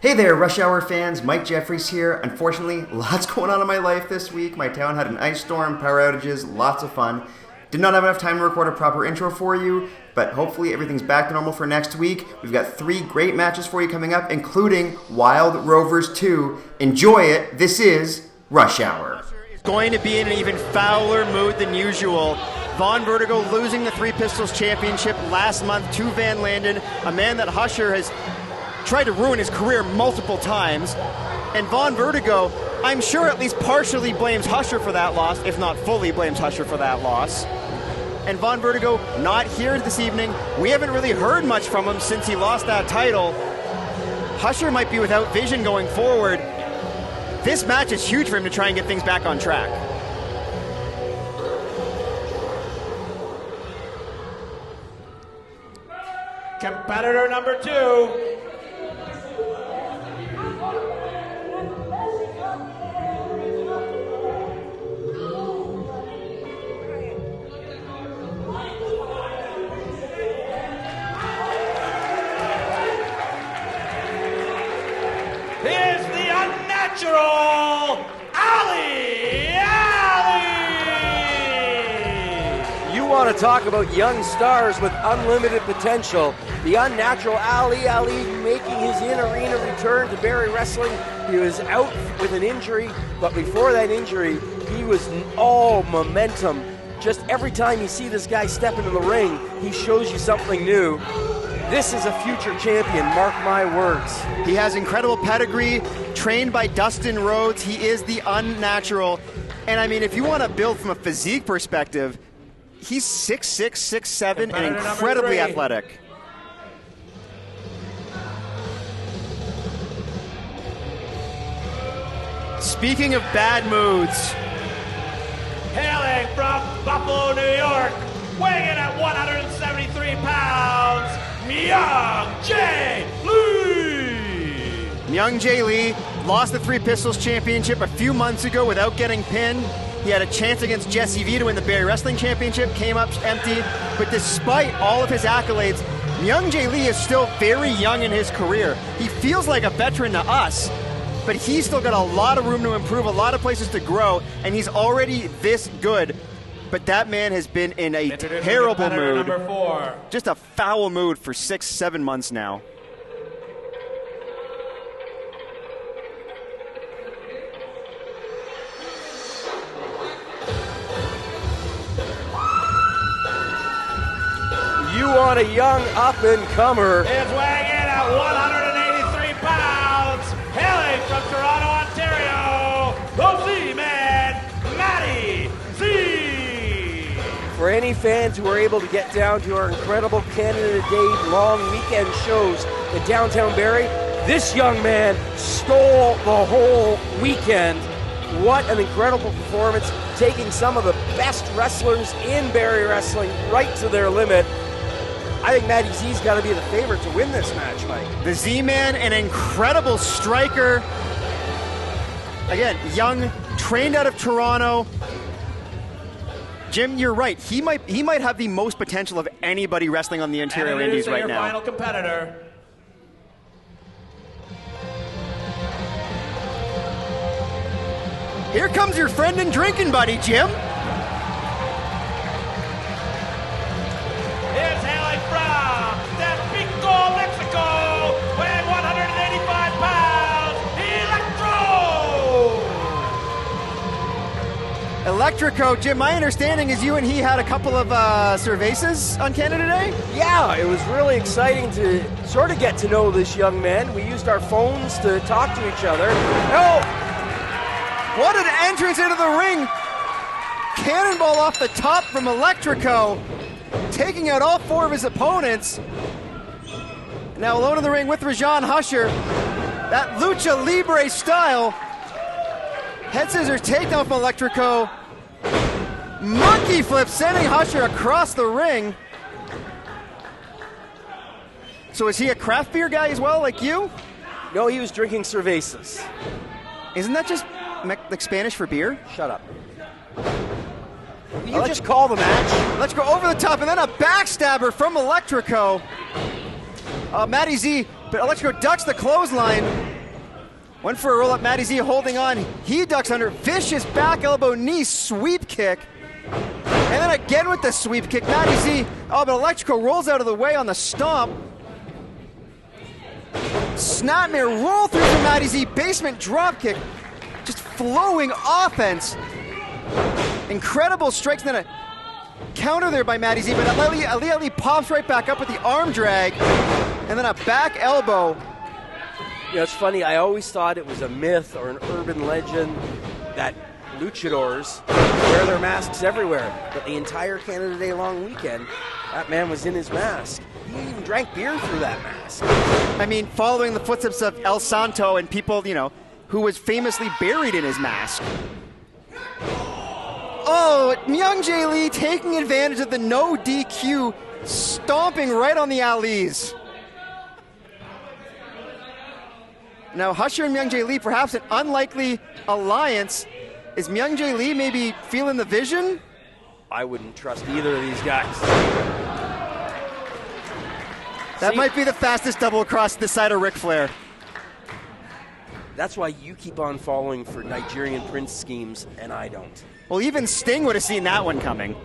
Hey there, Rush Hour fans, Mike Jeffries here. Unfortunately, lots going on in my life this week. My town had an ice storm, power outages, lots of fun. Did not have enough time to record a proper intro for you, but hopefully everything's back to normal for next week. We've got 3 great matches for you coming up, including Wild Rovers 2. Enjoy it. This is Rush Hour. Is going to be in an even fouler mood than usual. Von Vertigo losing the Three Pistols Championship last month to Van Landen, a man that Husher has tried to ruin his career multiple times. And Von Vertigo, I'm sure at least partially blames Husher for that loss, if not fully blames Husher for that loss. And Von Vertigo not here this evening. We haven't really heard much from him since he lost that title. Husher might be without vision going forward. This match is huge for him to try and get things back on track. Competitor number 2. You want to talk about young stars with unlimited potential. The unnatural Ali making his in-arena return to Barrie Wrestling. He was out with an injury, but before that injury, he was all momentum. Just every time you see this guy step into the ring, he shows you something new. This is a future champion, mark my words. He has incredible pedigree, trained by Dustin Rhodes. He is the unnatural. And I mean, if you want to build from a physique perspective, he's 6'6", 6'7", and incredibly athletic. Speaking of bad moods, hailing from Buffalo, New York, weighing in at 173 pounds, Myung Jae Lee. Myung Jae Lee lost the Three Pistols Championship a few months ago without getting pinned. He had a chance against Jesse V to win the Barrie Wrestling Championship, came up empty. But despite all of his accolades, Myung Jae Lee is still very young in his career. He feels like a veteran to us, but he's still got a lot of room to improve, a lot of places to grow, and he's already this good. But that man has been in a terrible mood, number 4. Just a foul mood for 6-7 months now. You want a young up-and-comer. Is weighing in at 183 pounds, hailing from Toronto, Ontario, the Z-Man, Matty Z. For any fans who are able to get down to our incredible Canada Day long weekend shows in downtown Barrie, this young man stole the whole weekend. What an incredible performance, taking some of the best wrestlers in Barrie Wrestling right to their limit. I think Matty Z's got to be the favorite to win this match, Mike. The Z-Man, an incredible striker. Again, young, trained out of Toronto. Jim, you're right. He might have the most potential of anybody wrestling on the interior indies right now. Final competitor. Here comes your friend and drinking buddy, Jim. Is hailing from Tampico, Mexico, weighing 185 pounds, Electro. Electrico, Jim, my understanding is you and he had a couple of cervezas on Canada Day? Yeah, it was really exciting to sort of get to know this young man. We used our phones to talk to each other. Oh! What an entrance into the ring! Cannonball off the top from Electrico, taking out all 4 of his opponents. Now alone in the ring with Rajan Husher. That Lucha Libre style. Head scissors takedown from Electrico. Monkey flip sending Husher across the ring. So is he a craft beer guy as well, like you? No, he was drinking cervezas. Isn't that just like Spanish for beer? Shut up. You just call the match. Let's go over the top, and then a backstabber from Electrico. Matty Z, but Electrico ducks the clothesline. Went for a roll-up, Matty Z holding on. He ducks under, vicious back elbow knee sweep kick. And then again with the sweep kick, Matty Z, but Electrico rolls out of the way on the stomp. Snapmare roll through from Matty Z, basement drop kick. Just flowing offense. Incredible strikes, then a counter there by Matty Z, but Ali pops right back up with the arm drag, and then a back elbow. It's funny, I always thought it was a myth or an urban legend that luchadors wear their masks everywhere, but the entire Canada Day long weekend, that man was in his mask. He even drank beer through that mask. I mean, following the footsteps of El Santo and people, who was famously buried in his mask. Oh, Myung Jae Lee taking advantage of the no DQ, stomping right on the Alis. Now, Husher and Myung Jae Lee, perhaps an unlikely alliance. Is Myung Jae Lee maybe feeling the vision? I wouldn't trust either of these guys. That might be the fastest double across this side of Ric Flair. That's why you keep on falling for Nigerian prince schemes, and I don't. Well, even Sting would have seen that one coming.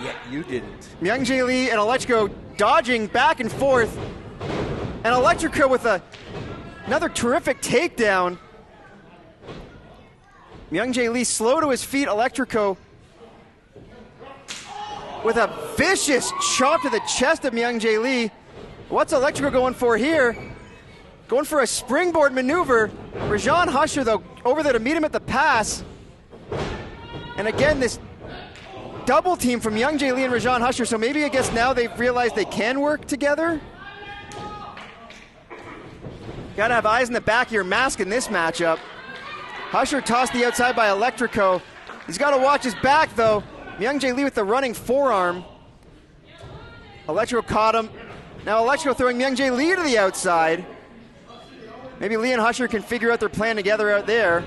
Yet you didn't. Myung Jae Lee and Electrico dodging back and forth. And Electrico with another terrific takedown. Myung Jae Lee slow to his feet. Electrico with a vicious chop to the chest of Myung Jae Lee. What's Electrico going for here? Going for a springboard maneuver. Rajan Husher, though, over there to meet him at the pass. And again, this double team from Myung Jae Lee and Rajan Husher. So maybe I guess now they've realized they can work together. Gotta have eyes in the back of your mask in this matchup. Husher tossed the outside by Electrico. He's got to watch his back, though. Myung Jae Lee with the running forearm. Electrico caught him. Now Electrico throwing Myung Jae Lee to the outside. Maybe Lee and Husher can figure out their plan together out there.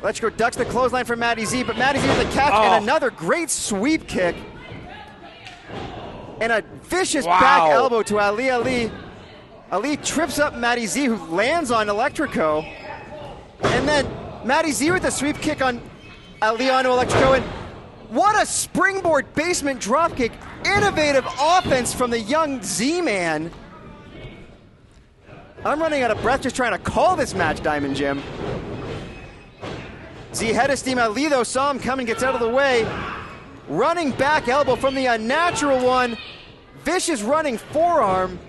Electrico ducks the clothesline from Matty Z, but Matty Z with the catch and another great sweep kick. And a vicious back elbow to Ali. Ali trips up Matty Z, who lands on Electrico. And then Matty Z with a sweep kick on Ali onto Electrico. And what a springboard basement dropkick. Innovative offense from the young Z-Man. I'm running out of breath just trying to call this match, Diamond Jim. Z head of steam. Ali, though, saw him coming, gets out of the way. Running back elbow from the unnatural one. Vicious running forearm.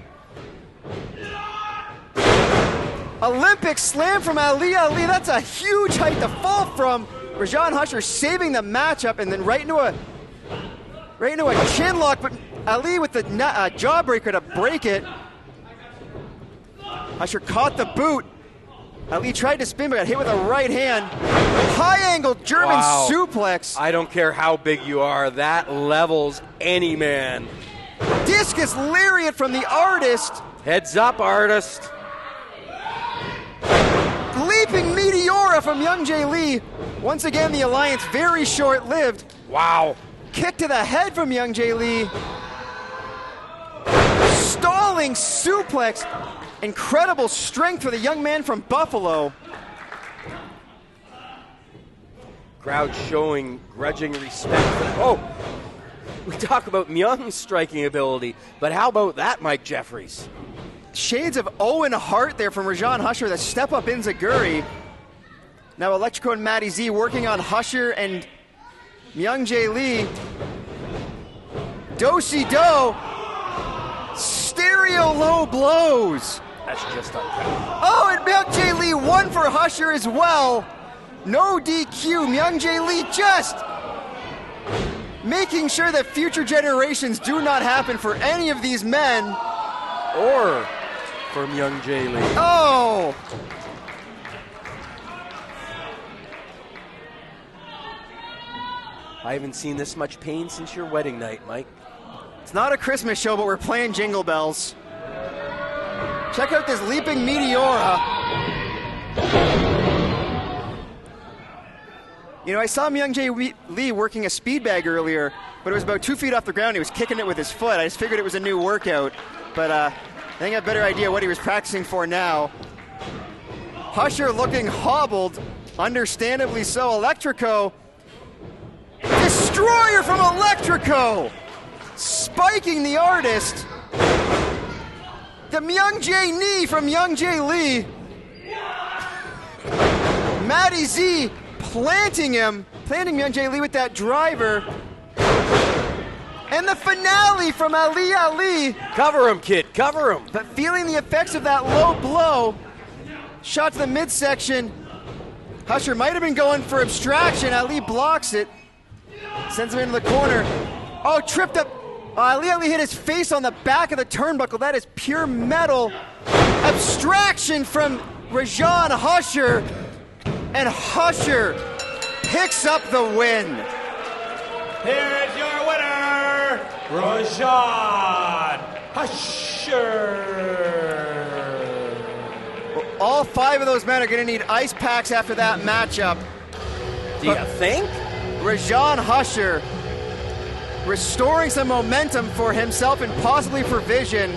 Olympic slam from Ali. That's a huge height to fall from. Rajan Husher saving the matchup, and then right into a chin lock, but Ali with the jawbreaker to break it. Husher caught the boot. Ali tried to spin, but got hit with a right hand. High angle German suplex. I don't care how big you are, that levels any man. Discus lariat from the artist. Heads up, artist. Leaping Meteora from Myung Jae Lee. Once again, the alliance very short-lived. Wow. Kick to the head from Myung Jae Lee. Stalling suplex. Incredible strength for the young man from Buffalo. Crowd showing grudging respect. We talk about Myung's striking ability, but how about that, Mike Jeffries? Shades of Owen Hart there from Rajan Husher, the step up enziguri. Now Electrico and Matty Z working on Husher and Myung Jae Lee. Do-si-do. Stereo low blows. That's just unfair. Oh, and Myung Jae Lee won for Husher as well. No DQ. Myung Jae Lee just making sure that future generations do not happen for any of these men. Or for Myung Jae Lee. Oh! I haven't seen this much pain since your wedding night, Mike. It's not a Christmas show, but we're playing Jingle Bells. Check out this leaping Meteora. I saw Myung Jae Lee working a speed bag earlier. but it was about 2 feet off the ground. He was kicking it with his foot. I just figured it was a new workout, but I think I have a better idea what he was practicing for now. Husher looking hobbled, understandably so. Electrico, destroyer from Electrico, spiking the artist. The Myung Jae knee from Myung Jae Lee. Matty Z planting Myung Jae Lee with that driver. And the finale from Ali. Cover him, kid, cover him. But feeling the effects of that low blow, shot to the midsection. Husher might have been going for abstraction. Ali blocks it, sends him into the corner. Oh, tripped up. Ali hit his face on the back of the turnbuckle. That is pure metal. Abstraction from Rajan Husher. And Husher picks up the win. Here is your winner, Rajan Husher. Well, all 5 of those men are going to need ice packs after that matchup. Do you think? Rajan Husher restoring some momentum for himself and possibly for Vision.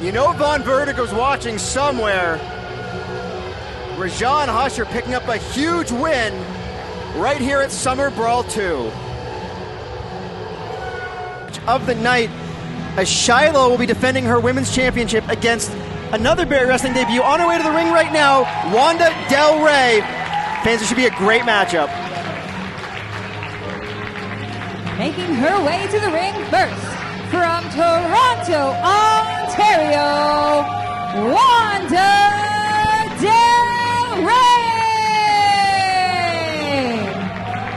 You know Von Vertigo's watching somewhere. Rajan Husher picking up a huge win right here at Summer Brawl 2. Of the night, as Shilo will be defending her women's championship against another Barrie Wrestling debut on her way to the ring right now, Wanda Delrey. Fans, it should be a great matchup. Making her way to the ring first, from Toronto, Ontario, Wanda Delrey!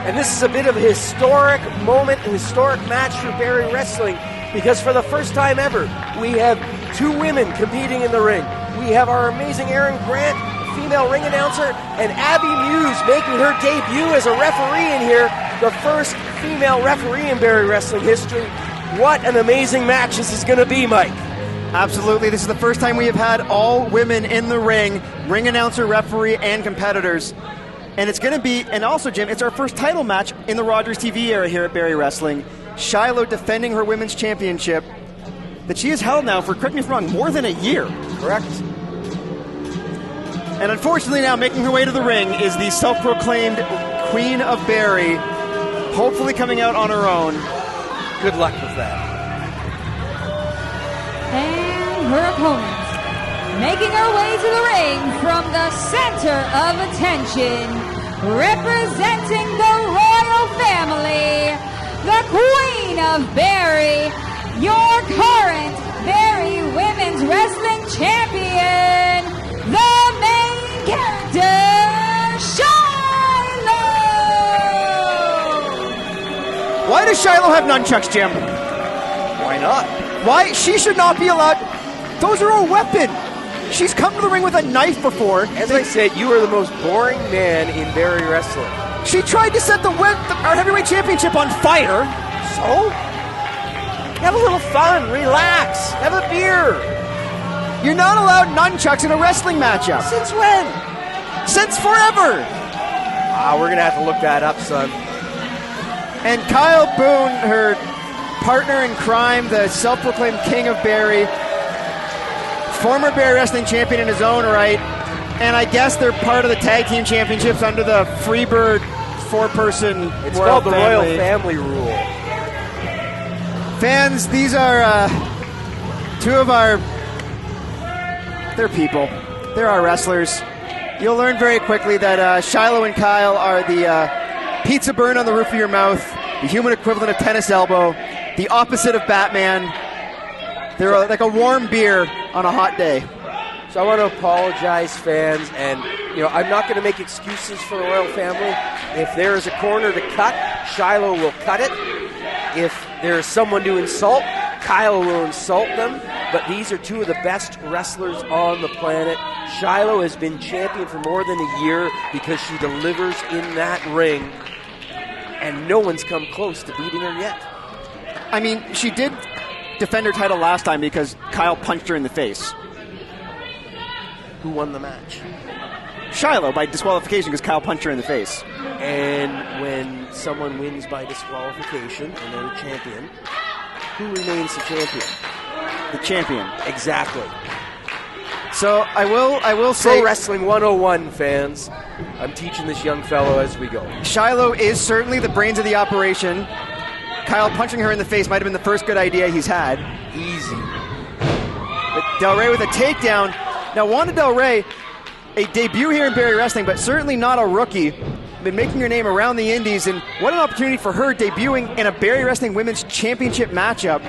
And this is a bit of a historic moment, a historic match for Barrie Wrestling, because for the first time ever, we have 2 women competing in the ring. We have our amazing Erin Grant, female ring announcer, and Abby Muse making her debut as a referee in here, the first female referee in Barrie Wrestling history. What an amazing match this is going to be, Mike. Absolutely. This is the first time we have had all women in the ring announcer, referee, and competitors. And it's going to be, and also, Jim, it's our first title match in the Rogers TV era here at Barrie Wrestling. Shilo defending her women's championship that she has held now for, correct me if I'm wrong, more than a year. Correct. And unfortunately now making her way to the ring is the self-proclaimed Queen of Barrie, hopefully coming out on her own. Good luck with that. And her opponent, making her way to the ring from the center of attention, representing the royal family, the Queen of Barrie, your current Barrie Women's Wrestling Champion, the main character, Shilo! Why does Shilo have nunchucks, Jim? Why not? Why? She should not be allowed. Those are a weapon. She's come to the ring with a knife before. As I said, you are the most boring man in Barrie Wrestling. She tried to set our heavyweight championship on fire. So? Have a little fun, relax, have a beer. You're not allowed nunchucks in a wrestling matchup. Since when? Since forever. We're going to have to look that up, son. And Kyle Boone, her partner in crime, the self-proclaimed King of Barrie, former Barrie Wrestling champion in his own right, and I guess they're part of the tag team championships under the Freebird 4-person It's Royal called the family. Royal Family Rule. Fans, these are 2 of they're people. They're our wrestlers. You'll learn very quickly that Shilo and Kyle are the pizza burn on the roof of your mouth, the human equivalent of tennis elbow, the opposite of Batman. They're like a warm beer on a hot day. So I want to apologize, fans, and I'm not going to make excuses for the royal family. If there is a corner to cut, Shilo will cut it. If there is someone to insult, Kyle will insult them. But these are 2 of the best wrestlers on the planet. Shilo has been champion for more than a year because she delivers in that ring, and no one's come close to beating her yet. I mean, she did defend her title last time because Kyle punched her in the face. Who won the match? Shilo by disqualification because Kyle punched her in the face. And when someone wins by disqualification and they're the champion, who remains the champion? The champion. Exactly. So I will say, Pro Wrestling 101 fans, I'm teaching this young fellow as we go. Shilo is certainly the brains of the operation. Kyle punching her in the face might have been the first good idea he's had. Easy. But Delrey with a takedown. Now Wanda Delrey, a debut here in Barrie Wrestling, but certainly not a rookie. Been making her name around the Indies, and what an opportunity for her debuting in a Barrie Wrestling Women's Championship matchup.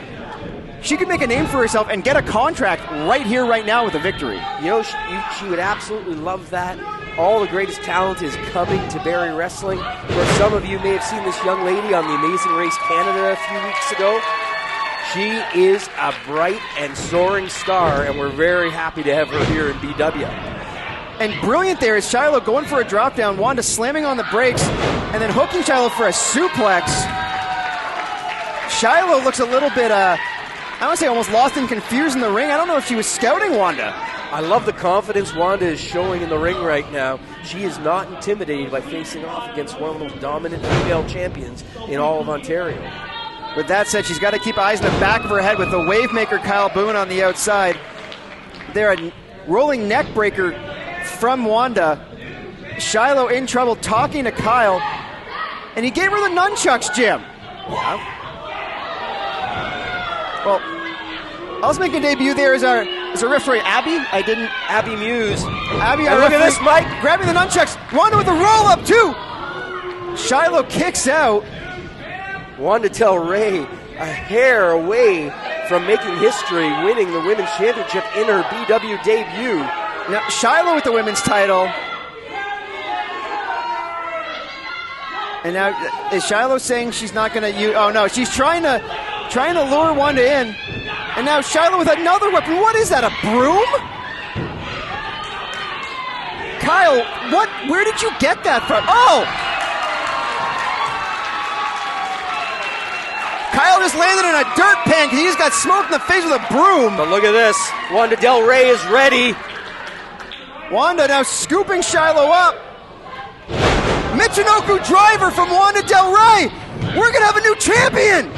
She could make a name for herself and get a contract right here, right now with a victory. You know, she would absolutely love that. All the greatest talent is coming to Barrie Wrestling. For some of you may have seen this young lady on The Amazing Race Canada a few weeks ago. She is a bright and soaring star, and we're very happy to have her here in BW. And brilliant there is Shilo going for a drop down, Wanda slamming on the brakes, and then hooking Shilo for a suplex. Shilo looks a little bit, I want to say almost lost and confused in the ring. I don't know if she was scouting Wanda. I love the confidence Wanda is showing in the ring right now. She is not intimidated by facing off against one of the most dominant female champions in all of Ontario. With that said, she's got to keep eyes in the back of her head with the wave maker Kyle Boone on the outside. There, a rolling neck breaker from Wanda. Shilo in trouble talking to Kyle, and he gave her the nunchucks, Jim. Yeah. Well, also making a debut there is our referee, Abby. Abby Muse. Abby, look at this, Mike. Grabbing the nunchucks. Wanda with a roll up, too. Shilo kicks out. Wanda Delrey a hair away from making history, winning the Women's Championship in her BW debut. Now, Shilo with the women's title. And now, is Shilo saying she's not going to use... Oh, no, she's trying to lure Wanda in. And now Shilo with another weapon. What is that, a broom? Kyle, where did you get that from? Oh! Kyle just landed in a dirt pan because he just got smoked in the face with a broom. But look at this. Wanda Delrey is ready. Wanda now scooping Shilo up. Michinoku driver from Wanda Delrey. We're going to have a new champion.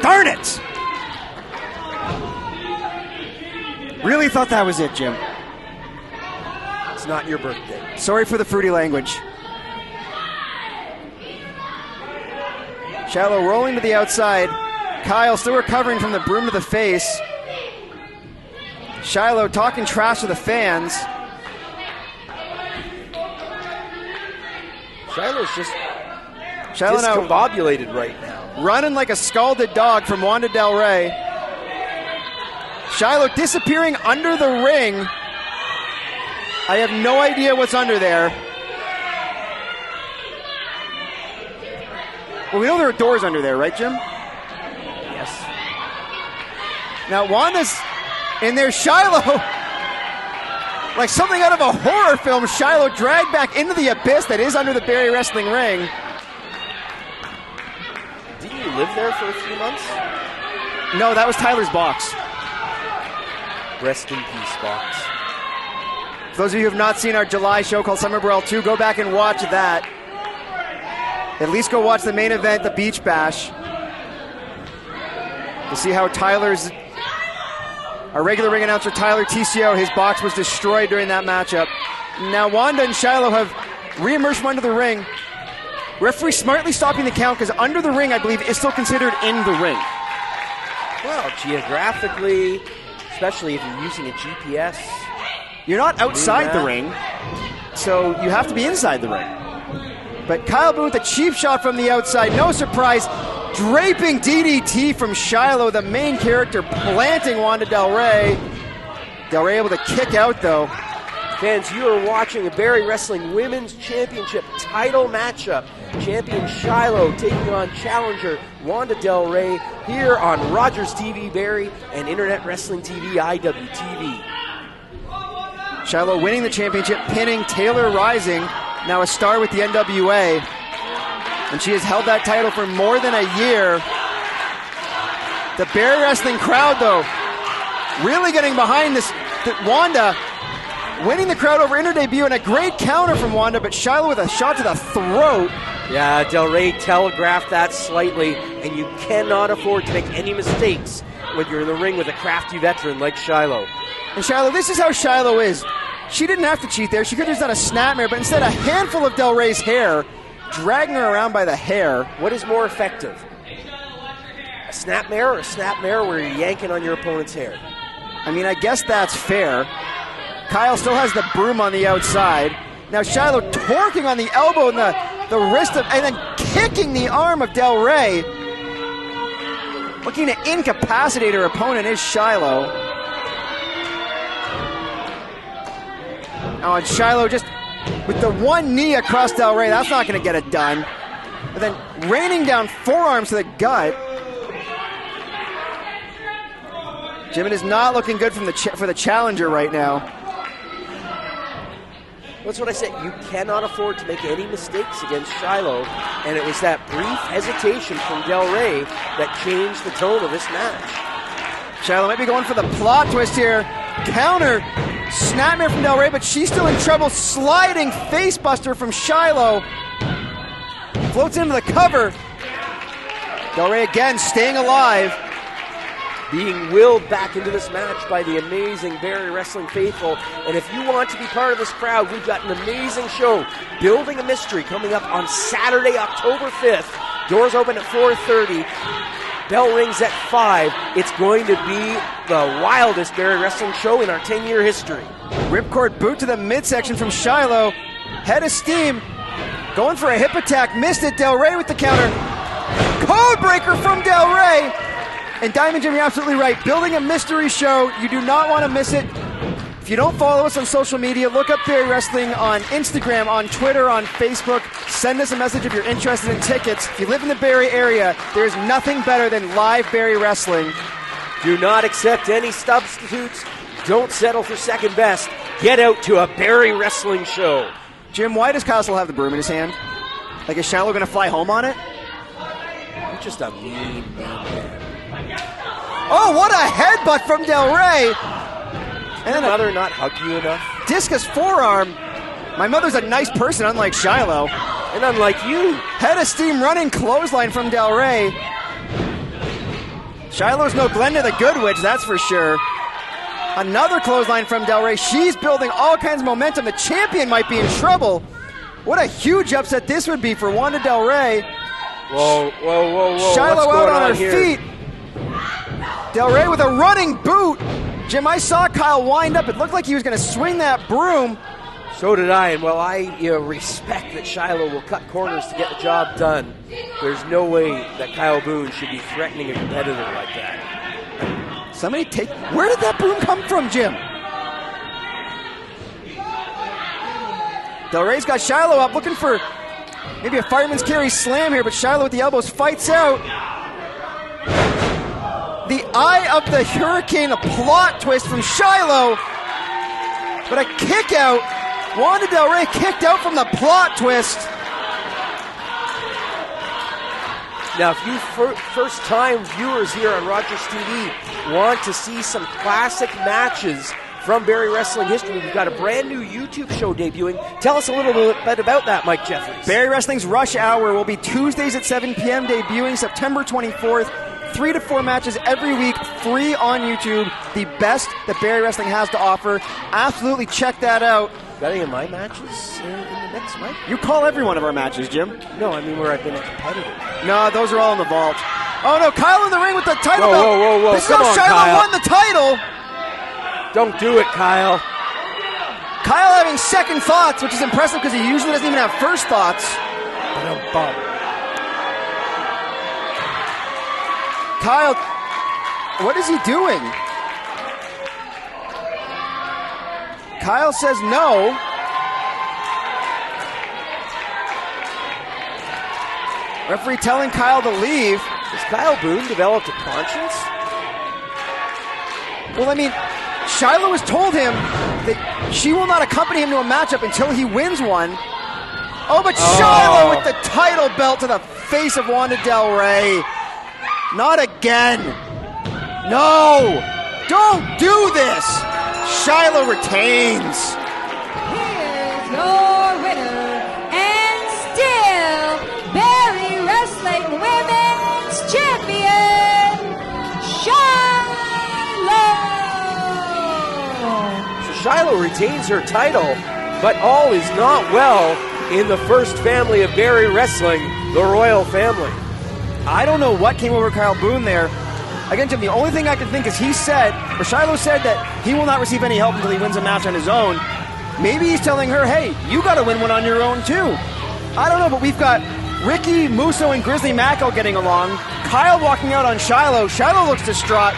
Darn it. Really thought that was it, Jim. It's not your birthday. Sorry for the fruity language. Shilo rolling to the outside. Kyle still recovering from the broom to the face. Shilo talking trash to the fans. Shilo's just discombobulated right now. Running like a scalded dog from Wanda Delrey. Shilo disappearing under the ring. I have no idea what's under there. Well, we know there are doors under there, right, Jim? Yes. Now, Wanda's in there. Shilo, like something out of a horror film, Shilo dragged back into the abyss that is under the Barrie Wrestling ring. Didn't you live there for a few months? No, that was Tyler's box. Rest in peace, box. For those of you who have not seen our July show called Summer Brawl 2, go back and watch that. At least go watch the main event, the Beach Bash, to see how our regular ring announcer Tyler TCO, his box was destroyed during that matchup. Now Wanda and Shilo have reemerged from under the ring. Referee smartly stopping the count because under the ring, I believe, is still considered in the ring. Well, geographically, especially if you're using a GPS. You're not outside the ring, so you have to be inside the ring. But Kyle Boone with a cheap shot from the outside, no surprise, draping DDT from Shilo, the main character, planting Wanda Delrey. Delrey able to kick out, though. Fans, you are watching a Barrie Wrestling Women's Championship title matchup. Champion Shilo taking on challenger Wanda Delrey here on Rogers TV Barrie and Internet Wrestling TV IWTV. Shilo winning the championship, pinning Taylor Rising, now a star with the NWA. And she has held that title for more than a year. The Barrie Wrestling crowd, though, really getting behind this. Wanda winning the crowd over in her debut, and a great counter from Wanda, but Shilo with a shot to the throat. Yeah, Delrey telegraphed that slightly, and you cannot afford to make any mistakes when you're in the ring with a crafty veteran like Shilo. And Shilo, this is how Shilo is. She didn't have to cheat there. She could have just done a snapmare, but instead a handful of Delrey's hair, dragging her around by the hair. What is more effective? A snapmare or a snapmare where you're yanking on your opponent's hair? I mean, I guess that's fair. Kyle still has the broom on the outside. Now Shilo torquing on the elbow and the wrist of, and then kicking the arm of Delrey. Looking to incapacitate her opponent is Shilo. Oh, and Shilo just with the one knee across Delrey, that's not going to get it done. But then raining down forearms to the gut. Jim, it is not looking good from for the challenger right now. That's what I said. You cannot afford to make any mistakes against Shilo, and it was that brief hesitation from Delrey that changed the tone of this match. Shilo might be going for the plot twist here. Counter, snapmare from Delrey, but she's still in trouble. Sliding facebuster from Shilo. Floats into the cover. Delrey again staying alive. Being willed back into this match by the amazing Barrie Wrestling faithful. And if you want to be part of this crowd, we've got an amazing show, Building a Mystery, coming up on Saturday, October 5th. Doors open at 4:30. Bell rings at 5. It's going to be the wildest Barrie Wrestling show in our 10-year history. Ripcord boot to the midsection from Shilo. Head of steam. Going for a hip attack. Missed it. Delrey with the counter. Codebreaker from Delrey. And Diamond Jim, you're absolutely right. Building a mystery show. You do not want to miss it. If you don't follow us on social media, look up Barrie Wrestling on Instagram, on Twitter, on Facebook. Send us a message if you're interested in tickets. If you live in the Barrie area, there's nothing better than live Barrie Wrestling. Do not accept any substitutes. Don't settle for second best. Get out to a Barrie Wrestling show. Jim, why does Kyle still have the broom in his hand? Like, is Shilo going to fly home on it? You're just a mean man. Oh, what a headbutt from Delrey! And then mother not hug you enough? Discus forearm. My mother's a nice person, unlike Shilo. And unlike you. Head of steam running clothesline from Delrey. Shilo's no Glenda the Good Witch, that's for sure. Another clothesline from Delrey. She's building all kinds of momentum. The champion might be in trouble. What a huge upset this would be for Wanda Delrey. Whoa. Shilo out on her feet. Delrey with a running boot. Jim, I saw Kyle wind up. It looked like he was going to swing that broom. So did I, and while I respect that Shilo will cut corners to get the job done, there's no way that Kyle Boone should be threatening a competitor like that. Somebody take... Where did that broom come from, Jim? Delrey's got Shilo up, looking for maybe a fireman's carry slam here, but Shilo with the elbows fights out. The Eye of the Hurricane, a plot twist from Shilo. But a kick out. Wanda Delrey kicked out from the plot twist. Now, if you first-time viewers here on Rogers TV want to see some classic matches from Barrie Wrestling history, we've got a brand new YouTube show debuting. Tell us a little bit about that, Mike Jeffries. Barrie Wrestling's Rush Hour will be Tuesdays at 7 p.m., debuting September 24th. 3 to 4 matches every week, free on YouTube. The best that Barrie Wrestling has to offer. Absolutely check that out. Got any of my matches in the mix, Mike? You call every one of our matches, Jim. No, I mean where I've been a competitor. No, those are all in the vault. Oh no, Kyle in the ring with the title belt. Whoa. This is how Shilo won the title. Don't do it, Kyle. Kyle having second thoughts, which is impressive because he usually doesn't even have first thoughts. Kyle, what is he doing? Kyle says no. Referee telling Kyle to leave. Has Kyle Boone developed a conscience? Well, I mean, Shilo has told him that she will not accompany him to a matchup until he wins one. Oh, but Shilo with the title belt to the face of Wanda Delrey. Not again. No. Don't do this. Shilo retains. Shilo retains her title, but all is not well in the first family of Barrie Wrestling, the royal family. I don't know what came over Kyle Boone there. Again, Jim, the only thing I can think is Shilo said that he will not receive any help until he wins a match on his own. Maybe he's telling her, hey, you got to win one on your own too. I don't know, but we've got Ricky, Musso, and Grizzly Mack all getting along. Kyle walking out on Shilo. Shilo looks distraught.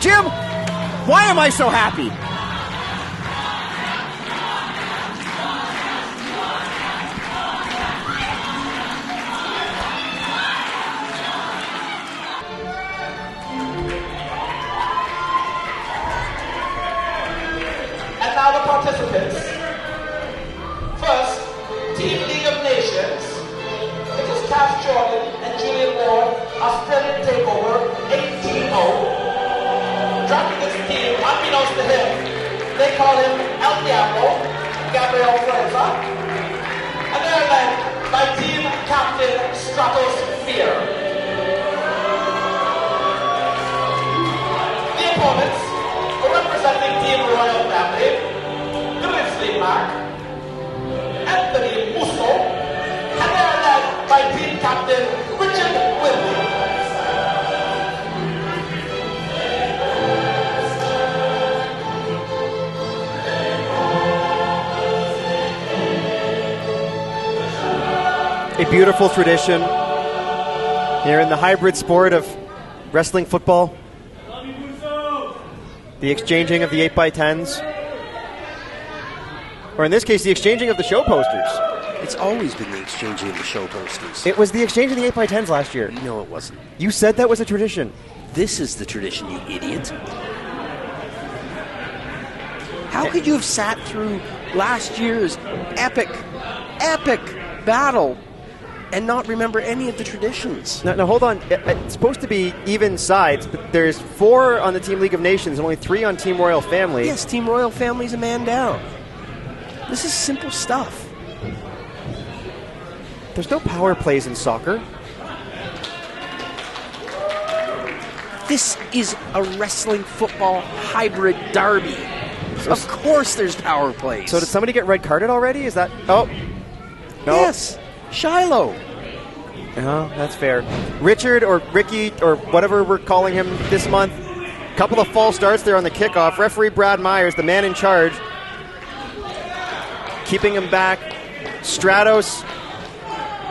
Jim, why am I so happy? And now the participants. First, Team League of Nations. It is Kaz Jordan and Julian Ward, Australia Takeover 18-0. Drafting this team, unbeknownst to him, they call him El Diablo, Gabriel Fuerza. And they're led by team captain Stratos. The opponents, representing Team Royal Family, Grizzly Mack, Anthony Musso, and they are led by team captain Richard Willdy. A beautiful tradition here in the hybrid sport of wrestling football. The exchanging of the 8x10s. Or in this case, the exchanging of the show posters. It's always been the exchanging of the show posters. It was the exchange of the 8x10s last year. No, it wasn't. You said that was a tradition. This is the tradition, you idiot. How could you have sat through last year's epic battle and not remember any of the traditions? Now hold on. It's supposed to be even sides, but there's 4 on the Team League of Nations and only 3 on Team Royal Family. Yes, Team Royal Family's a man down. This is simple stuff. There's no power plays in soccer. This is a wrestling football hybrid derby. Of course there's power plays. So did somebody get red carded already? Is that... Oh. No. Yes. Shilo. Oh, that's fair. Richard or Ricky or whatever we're calling him this month. Couple of false starts there on the kickoff. Referee Brad Myers, the man in charge, keeping him back. Stratos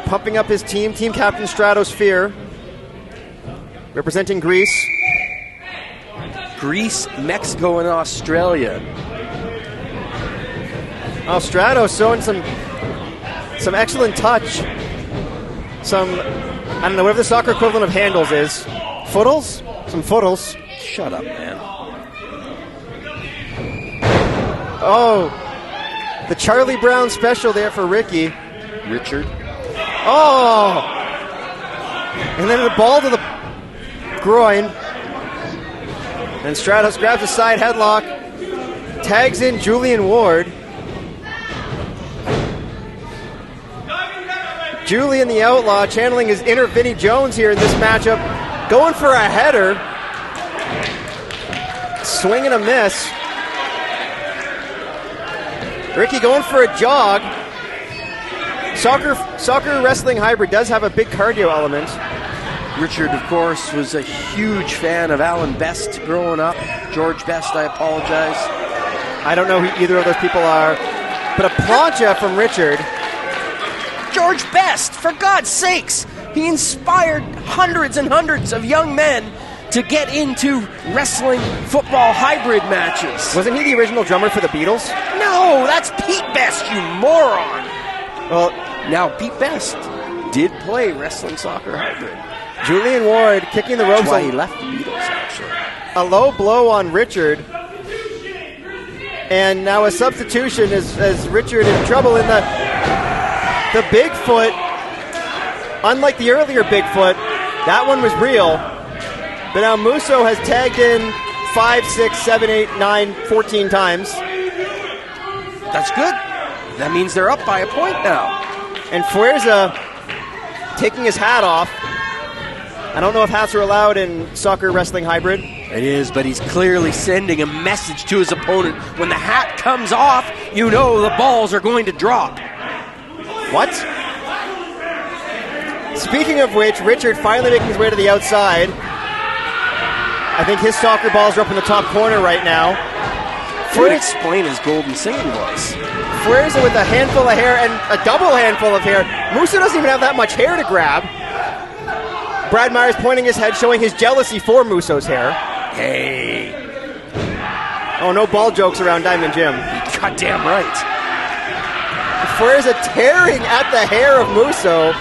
pumping up his team. Team captain Stratos Fear, representing Greece. Greece, Mexico, and Australia. Oh, Stratos showing some excellent touch. Some, I don't know, whatever the soccer equivalent of handles is. Footles? Some footles. Shut up, man. Oh, the Charlie Brown special there for Ricky. Richard. Oh! And then the ball to the groin. And Stratos grabs a side headlock. Tags in Julian Ward. Julian the Outlaw channeling his inner Vinnie Jones here in this matchup. Going for a header. Swing and a miss. Ricky going for a jog. Soccer wrestling hybrid does have a big cardio element. Richard, of course, was a huge fan of Alan Best growing up. George Best, I apologize. I don't know who either of those people are. But a plancha from Richard. George Best, for God's sakes! He inspired hundreds and hundreds of young men to get into wrestling football hybrid matches. Wasn't he the original drummer for the Beatles? No, that's Pete Best, you moron! Well, now Pete Best did play wrestling soccer hybrid. Julian Ward kicking the ropes. That's why he left the Beatles, actually. A low blow on Richard. And now a substitution as Richard in trouble in the Bigfoot. Unlike the earlier Bigfoot, that one was real. But now Musso has tagged in 5, 6, 7, 8, 9, 14 times. That's good. That means they're up by a point now. And Fuerza taking his hat off. I don't know if hats are allowed in soccer wrestling hybrid. It is, but he's clearly sending a message to his opponent. When the hat comes off, you know the balls are going to drop. What? Speaking of which, Richard finally making his way to the outside. I think his soccer balls are up in the top corner right now. Would explain his golden singing voice. Fuerza with a handful of hair and a double handful of hair. Musso doesn't even have that much hair to grab. Brad Myers pointing his head, showing his jealousy for Musso's hair. Hey. Oh, no ball jokes around Diamond Jim. Goddamn right. Fuerza tearing at the hair of Musso.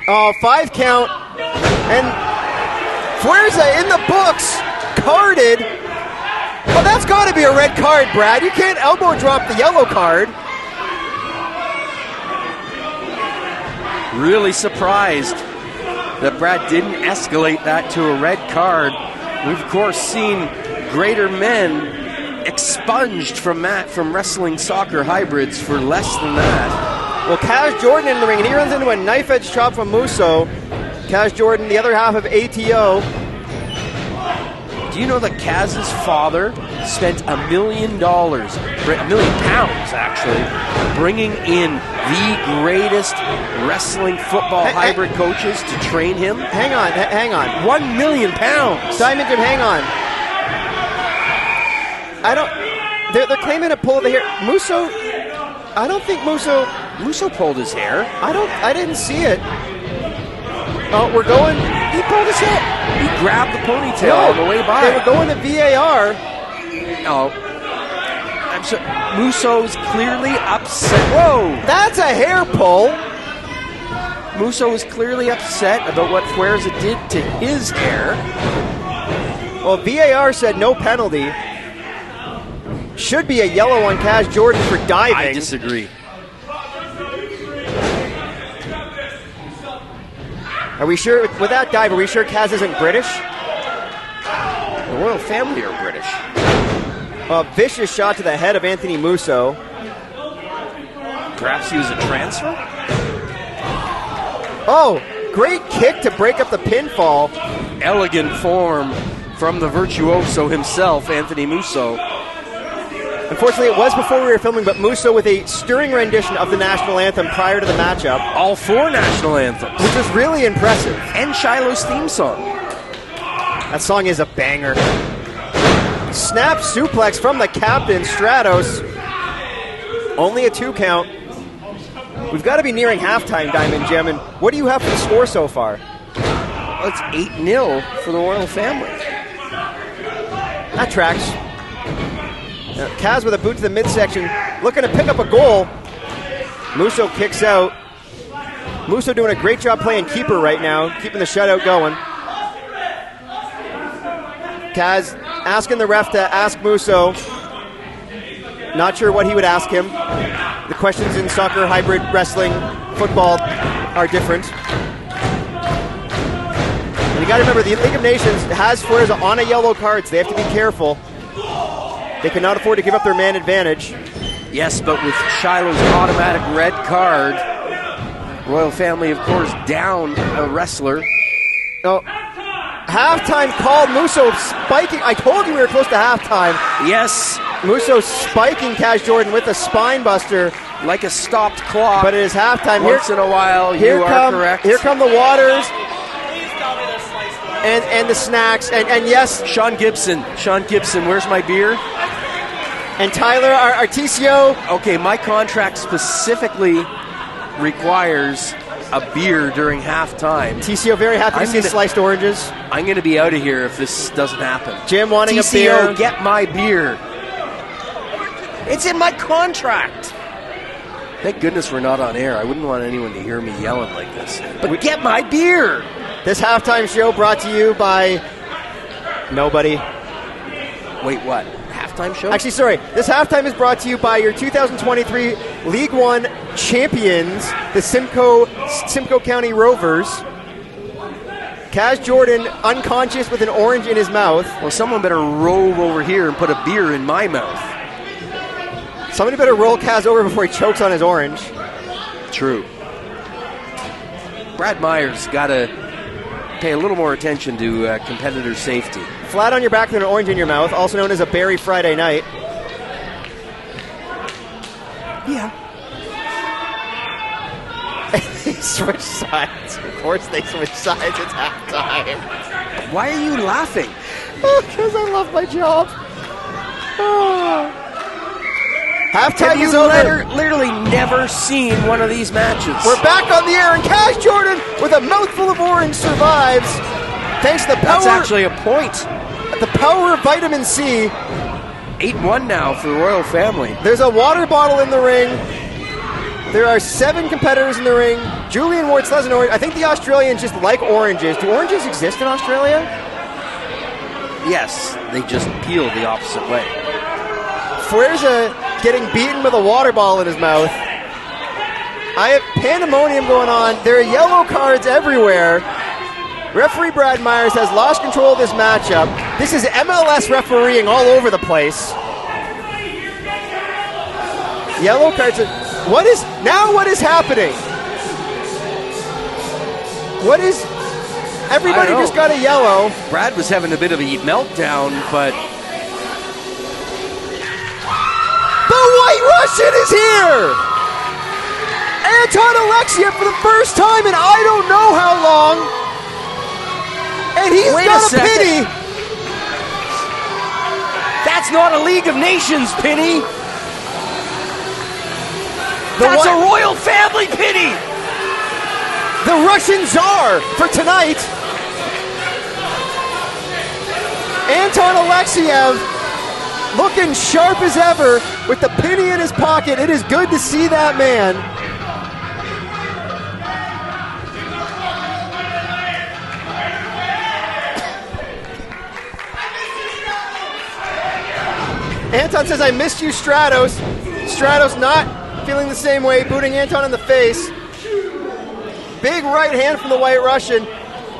Oh, 5 count. And Fuerza in the books. Carded. Well, that's got to be a red card, Brad. You can't elbow drop the yellow card. Really surprised that Brad didn't escalate that to a red card. We've, of course, seen greater men expunged from wrestling soccer hybrids for less than that. Well, Kaz Jordan in the ring, and he runs into a knife-edge chop from Musso. Kaz Jordan, the other half of ATO. Do you know that Kaz's father spent $1 million, £1 million actually, bringing in the greatest wrestling football hybrid coaches to train him? Hang on. £1 million. Diamond Jim, hang on. They're claiming a pull of the hair. Musso, I don't think Musso pulled his hair. I didn't see it. Oh, we're going. He pulled his hair. He grabbed the ponytail on the way by. They were going to VAR. Oh. I'm sorry. Musso's clearly upset. Whoa! That's a hair pull. Musso is clearly upset about what Fuerza did to his hair. Well, VAR said no penalty. Should be a yellow on Kaz Jordan for diving. I disagree. Are we sure, with that dive, are we sure Kaz isn't British? The royal family are British. A vicious shot to the head of Anthony Musso. Perhaps he was a transfer? Oh, great kick to break up the pinfall. Elegant form from the virtuoso himself, Anthony Musso. Unfortunately, it was before we were filming, but Musso with a stirring rendition of the national anthem prior to the matchup. All 4 national anthems. Which was really impressive. And Shilo's theme song. That song is a banger. Snap suplex from the captain, Stratos. Only a 2 count. We've got to be nearing halftime, Diamond Jim. And what do you have for the score so far? Well, it's 8-0 for the royal family. That tracks. Kaz with a boot to the midsection, looking to pick up a goal. Musso kicks out. Musso doing a great job playing keeper right now, keeping the shutout going. Kaz asking the ref to ask Musso. Not sure what he would ask him. The questions in soccer, hybrid, wrestling, football are different. And you got to remember, the League of Nations has Fuerza on a yellow card, so they have to be careful. They cannot afford to give up their man advantage. Yes, but with Shilo's automatic red card, royal family, of course, down a wrestler. Oh, halftime called. Musso spiking. I told you we were close to halftime. Yes. Musso spiking Kaz Jordan with a spine buster. Like a stopped clock. But it is halftime. Once in a while, you are correct. Here come the waters. And the snacks. And yes. Sean Gibson, where's my beer? And Tyler, our TCO. Okay, my contract specifically requires a beer during halftime. TCO very happy to see sliced oranges. I'm going to be out of here if this doesn't happen. Jim wanting TCO, a beer. Get my beer. It's in my contract. Thank goodness we're not on air. I wouldn't want anyone to hear me yelling like this. But get my beer. This halftime show brought to you by nobody. Wait, what? Halftime show? Actually, sorry. This halftime is brought to you by your 2023 League One champions, the Simcoe County Rovers. Kaz Jordan unconscious with an orange in his mouth. Well, someone better roll over here and put a beer in my mouth. Somebody better roll Kaz over before he chokes on his orange. True. Brad Myers got to pay a little more attention to competitor safety. Flat on your back and an orange in your mouth, also known as a Barrie Friday night. Yeah. They switch sides. Of course they switch sides. It's halftime. Why are you laughing? Because I love my job. Halftime Have is you over. literally never seen one of these matches? We're back on the air, and Kaz Jordan with a mouthful of orange survives. Thanks to the power. That's actually a point. The power of vitamin C. 8-1 now for the royal family. There's a water bottle in the ring. There are 7 competitors in the ring. Julian Ward still has an orange. I think the Australians just like oranges. Do oranges exist in Australia? Yes, they just peel the opposite way. Fuerza getting beaten with a water bottle in his mouth. I have pandemonium going on. There are yellow cards everywhere. Referee Brad Myers has lost control of this matchup. This is MLS refereeing all over the place. Yellow cards. What is happening? What is... Everybody just got a yellow. Brad was having a bit of a meltdown, but... The White Russian is here! Anton Alexiev for the first time in I don't know how long. And he's got a pity. That's not a League of Nations pity. That's a royal family pity. The Russian Tsar for tonight. Anton Alexiev looking sharp as ever with the penny in his pocket. It is good to see that man. Anton says, I missed you, Stratos. Stratos not feeling the same way, booting Anton in the face. Big right hand from the White Russian.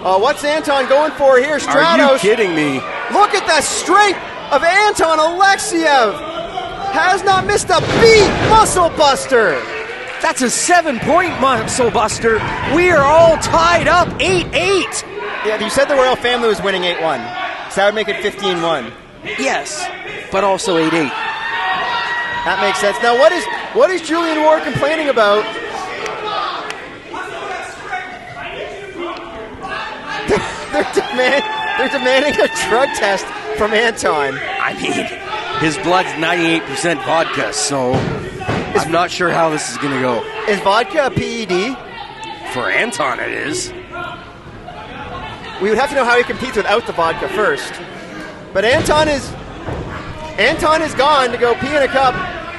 What's Anton going for here? Stratos. Are you kidding me? Look at the strength of Anton Alexiev. Has not missed a beat. Muscle buster. That's a 7-point muscle buster. We are all tied up 8-8. Yeah, you said the royal family was winning 8-1. So that would make it 15-1. Yes, but also 8-8. That makes sense. Now, what is Julian Ward complaining about? They're demanding a drug test from Anton. I mean, his blood's 98% vodka, so I'm not sure how this is going to go. Is vodka a PED? For Anton, it is. We would have to know how he competes without the vodka first. But Anton is gone to go pee in a cup.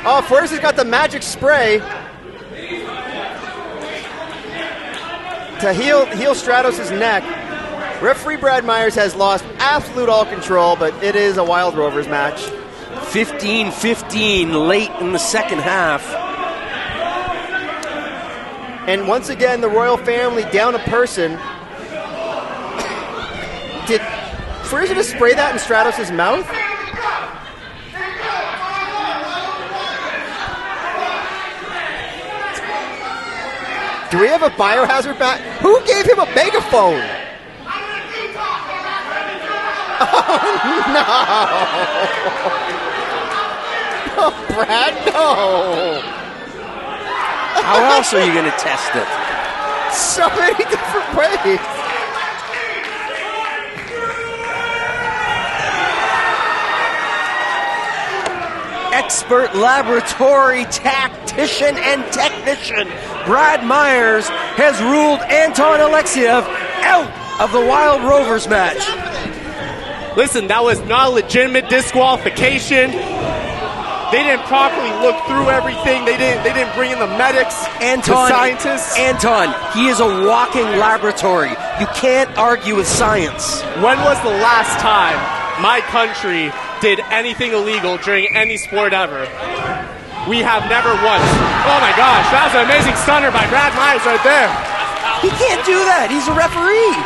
Oh, Fuerza's got the magic spray to heal Stratos' neck. Referee Brad Myers has lost absolute all control, but it is a Wild Rovers match. 15-15 late in the second half. And once again, the royal family down a person. Did Fuerza just spray that in Stratos' mouth? Do we have a biohazard bat? Who gave him a megaphone? Oh, no. Oh, Brad, no. How else are you going to test it? So many different ways. Expert laboratory tactician and technician Brad Myers has ruled Anton Alexiev out of the Wild Rovers match. Listen, that was not a legitimate disqualification. They didn't properly look through everything. They didn't bring in the medics, the scientists. Anton, he is a walking laboratory. You can't argue with science. When was the last time my country did anything illegal during any sport ever? We have never once. Oh my gosh, that was an amazing stunner by Brad Myers right there. He can't do that. He's a referee.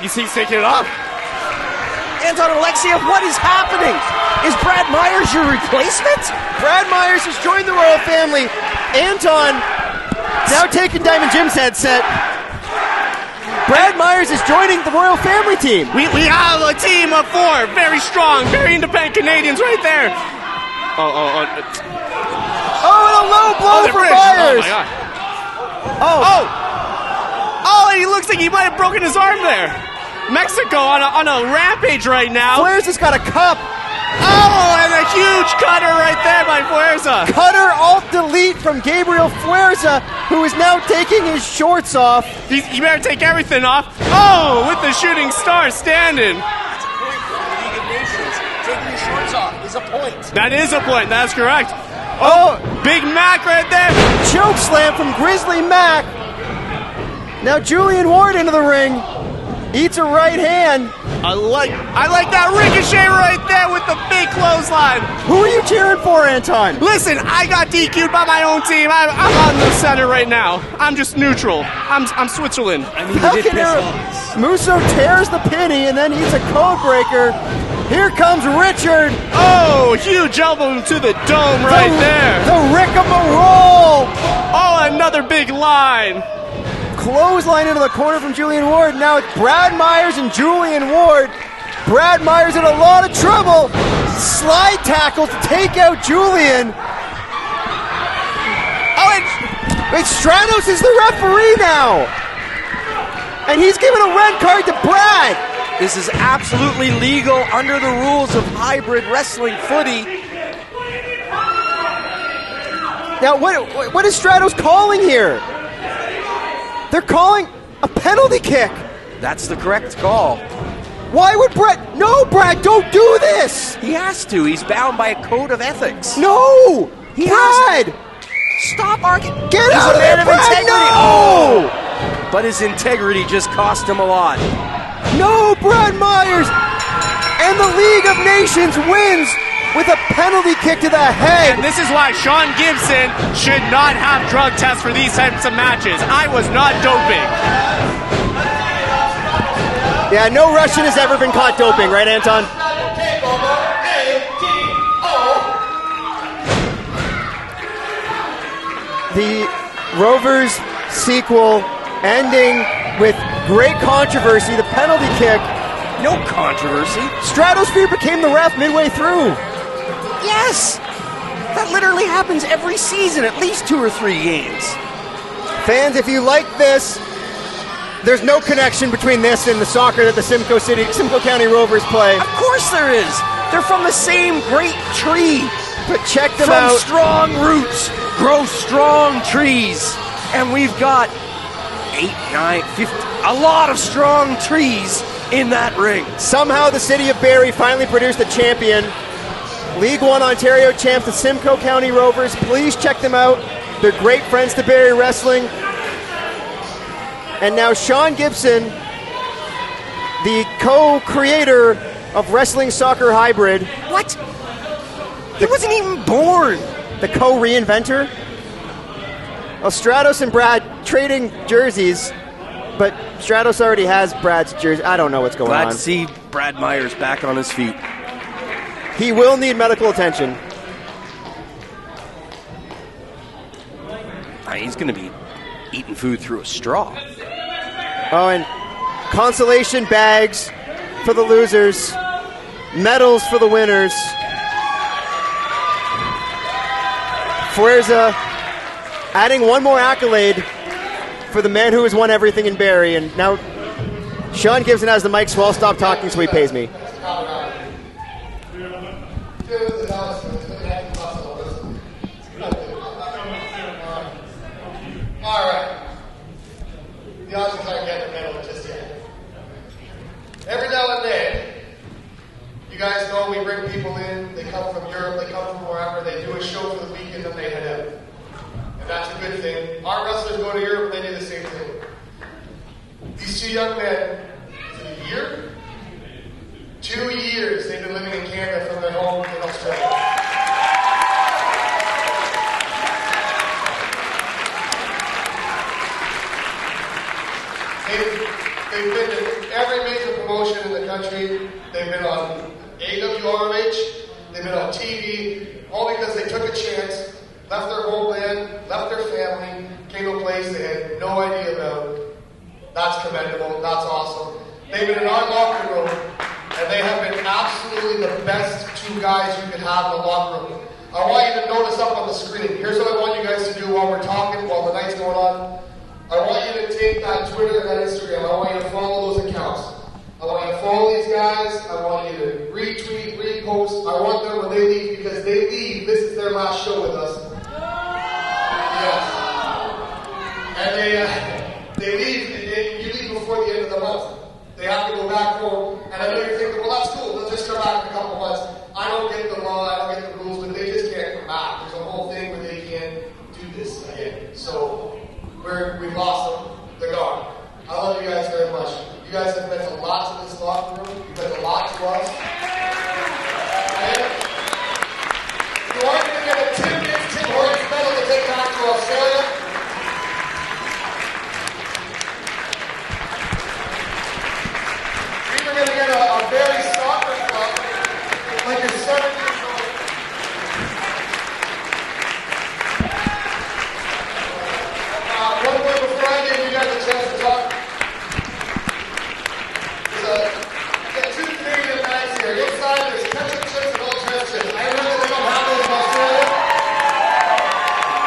He's taking it off. Anton Alexiev, what is happening? Is Brad Myers your replacement? Brad Myers has joined the royal family. Anton Now taking Diamond Jim's headset. Brad Myers is joining the Royal Family team. We have a team of 4 very strong, very independent Canadians right there. Oh, and a low blow for Myers. Oh, my God. Oh, he looks like he might have broken his arm there. Mexico on a rampage right now. Fuerza's got a cup. Oh, and a huge cutter right there by Fuerza. Cutter alt-delete from Gabriel Fuerza, who is now taking his shorts off. You better take everything off. Oh, with the shooting star standing. That's a point for the League of Nations. Taking your shorts off is a point. That is a point. That's correct. Oh, Big Mack right there. Choke slam from Grizzly Mack. Now Julian Ward into the ring. Eats a right hand. I like that ricochet right there with the big clothesline. Who are you cheering for, Anton? Listen, I got DQ'd by my own team. I'm on the center right now. I'm just neutral. I'm Switzerland. I mean, they did piss off. Musso tears the penny and then eats a code breaker. Here comes Richard. Oh, huge elbow to the dome right there. The rigmarole. Oh, another big line. Clothesline into the corner from Julian Ward. Now it's Brad Myers and Julian Ward. Brad Myers in a lot of trouble. Slide tackle to take out Julian. Oh, and Stratos is the referee now. And he's giving a red card to Brad. This is absolutely legal under the rules of hybrid wrestling footy. Now, what is Stratos calling here? They're calling a penalty kick. That's the correct call. Why would Brad? No, Brad, don't do this. He has to. He's bound by a code of ethics. No, Brad. Stop arguing. Get out of there, Brad. No. Oh. But his integrity just cost him a lot. No, Brad Myers. And the League of Nations wins with a penalty kick to the head. And this is why Sean Gibson should not have drug tests for these types of matches. I was not doping. Yeah, no Russian has ever been caught doping, right, Anton? The Rovers sequel ending with great controversy, the penalty kick. No controversy. Stratosphere became the ref midway through. Yes! That literally happens every season, at least 2 or 3 games. Fans, if you like this, there's no connection between this and the soccer that the Simcoe County Rovers play. Of course there is. They're from the same great tree. But check them From out. strong roots grow strong trees. And we've got 8, 9, 50, a lot of strong trees in that ring. Somehow the city of Barrie finally produced a champion. League One Ontario champs, the Simcoe County Rovers. Please check them out. They're great friends to Barrie Wrestling. And now Sean Gibson, the co-creator of Wrestling Soccer Hybrid. What? He wasn't even born. The co-reinventor. Well, Stratos and Brad trading jerseys, but Stratos already has Brad's jersey. I don't know what's going on. Glad to see Brad Myers back on his feet. He will need medical attention. He's going to be eating food through a straw. Oh, and consolation bags for the losers. Medals for the winners. Fuerza adding one more accolade for the man who has won everything in Barrie. And now Sean Gibson has the mic, so I'll stop talking so he pays me. All right. The Aussies aren't getting the medal just yet. Every now and then, you guys know we bring people in. They come from Europe. They come from wherever. They do a show for the week and then they head out. And that's a good thing. Our wrestlers go to Europe and they do the same thing. These 2 young men, is it a year? 2 years they've been living in Canada from their home in Australia. They've been to every major promotion in the country. They've been on AWRH. They've been on TV, all because they took a chance, left their homeland, left their family, came to a place they had no idea about. That's commendable. That's awesome. They've been in our locker room, and they have been absolutely the best two guys you could have in the locker room. I want you to notice up on the screen. Here's what I want you guys to do while we're talking, while the night's going on. I want you to take that Twitter and that Instagram. I want you to follow those accounts. I want you to follow these guys. I want you to retweet, repost. I want them when they leave, because they leave. This is their last show with us. Yes. And they leave. You leave before the end of the month. They have to go back home. And I know you're thinking, well, that's cool. They'll just come back in a couple months. I don't get the law. I don't get the rules, but they just can't come back. There's a whole thing where they can't do this again. So we've lost them. They're gone. I love you guys very much. You guys have meant a lot to this locker room. You've meant a lot to us. And you are going to get a Tim Hortons medal to take back to Australia. We're going to get a Barrie soccer club, like you're 7 years old. One more before I give you guys a chance to talk. There's two Canadian bags here. Inside there's ketchup chips and all dress chips. I remember they don't have those in Australia.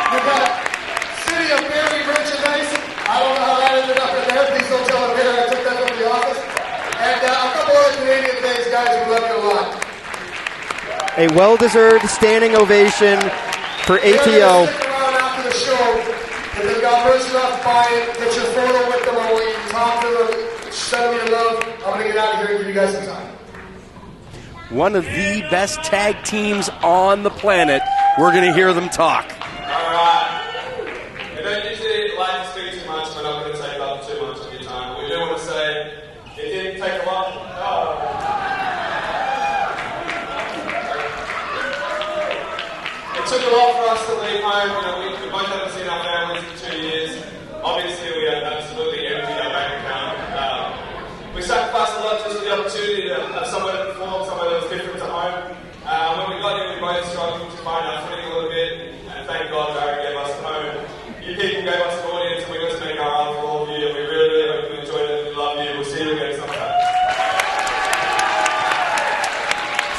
We've got City of Barrie merchandise. I don't know how that ended up in there. Please don't tell them here. I took that from the office. And a couple other Canadian things, guys. We love you a lot. A well-deserved standing ovation for ATO. Stick around after the show. If they've got merch enough, buy it. Get your photo with them. I want you to talk to them. Send me your love. I'm going to get out of here and give you guys some time. One of the best tag teams on the planet. We're going to hear them talk. Alright. I don't usually like to speak too much, but I'm going to take up too much of your time. But we do want to say it didn't take a lot. It took a lot for us to leave home. We both haven't seen our families in 2 years. Obviously, we had absolutely emptied our bank account. We sacrificed a lot just for the opportunity to have somewhere to perform, somewhere that was different to home. When we got here, we both struggled to find our footing a little bit, and thank God Barrie gave us a home. You people gave us an audience, and we got to make our own for all of you, and we really, really hope you enjoyed it. We love you. We'll see you again sometime.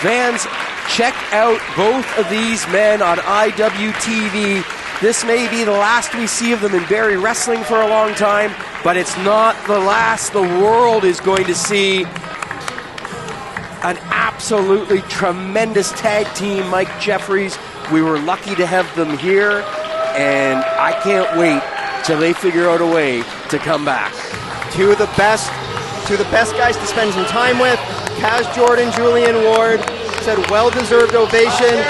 Fans, check out both of these men on IWTV. This may be the last we see of them in Barrie Wrestling for a long time, but it's not the last the world is going to see. An absolutely tremendous tag team, Mike Jeffries. We were lucky to have them here, and I can't wait till they figure out a way to come back. Two of the best guys to spend some time with. Kaz Jordan, Julian Ward, said well-deserved ovation.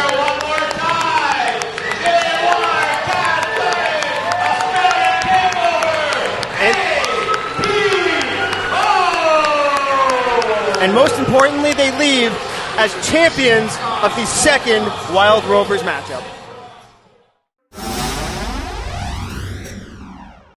And most importantly, they leave as champions of the second Wild Rovers matchup.